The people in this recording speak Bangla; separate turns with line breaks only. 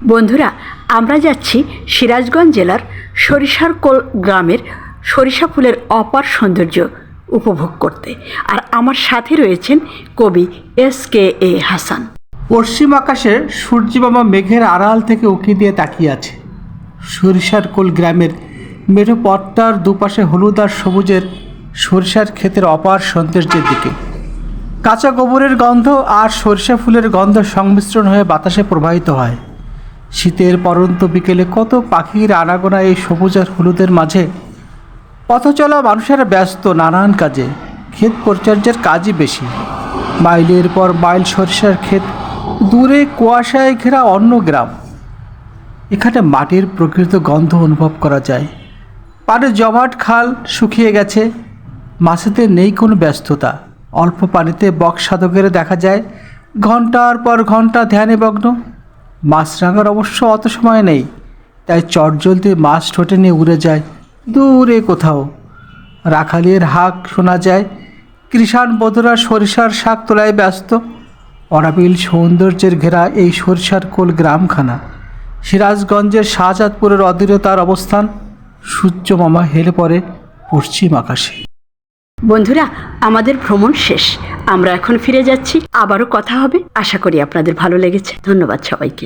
বন্ধুরা, আমরা যাচ্ছি সিরাজগঞ্জ জেলার সরিষারকোল গ্রামের সরিষা ফুলের অপার সৌন্দর্য উপভোগ করতে। আর আমার সাথে রয়েছেন কবি SKA হাসান।
পশ্চিম আকাশে সূর্যমামা মেঘের আড়াল থেকে উঁকি দিয়ে তাকিয়ে আছে। সরিষারকোল গ্রামের মেঠো পথটার দুপাশে হলুদ আর সবুজের সরিষার ক্ষেতের অপার সৌন্দর্যের দিকে। কাঁচা গোবরের গন্ধ আর সরিষা ফুলের গন্ধ সংমিশ্রণ হয়ে বাতাসে প্রবাহিত হয়। শীতের পরন্ত বিকেলে কত পাখির আনাগোনা এই সবুজ আর হলুদের মাঝে। পথ চলা মানুষেরা ব্যস্ত নানান কাজে, ক্ষেত পরিচর্যার কাজই বেশি। মাইলের পর মাইল সরিষার ক্ষেত, দূরে কুয়াশায় ঘেরা অন্য গ্রাম। এখানে মাটির প্রকৃত গন্ধ অনুভব করা যায়। পাড়ে জমাট খাল শুকিয়ে গেছে, মাছেদের নেই কোনো ব্যস্ততা। অল্প পানিতে বক্সাদকের দেখা যায় ঘন্টার পর ঘন্টা ধ্যানে মগ্ন। মাছরাঙার অবশ্য অত সময় নেই, তাই চটজলদি মাছ ঠোঁটে নিয়ে উড়ে যায় দূরে কোথাও। রাখালির হাঁক শোনা যায়, কৃষাণ বধুরা সরিষার শাক তোলায় ব্যস্ত। অনাবিল সৌন্দর্যের ঘেরা এই সরিষারকোল গ্রামখানা সিরাজগঞ্জের শাহজাদপুরের অদূরে তার অবস্থান। সূর্যমামা হেলে পড়ে পশ্চিম আকাশে।
বন্ধুরা, আমাদের ভ্রমণ শেষ, আমরা এখন ফিরে যাচ্ছি। আবারও কথা হবে, আশা করি আপনাদের ভালো লেগেছে। ধন্যবাদ সবাইকে।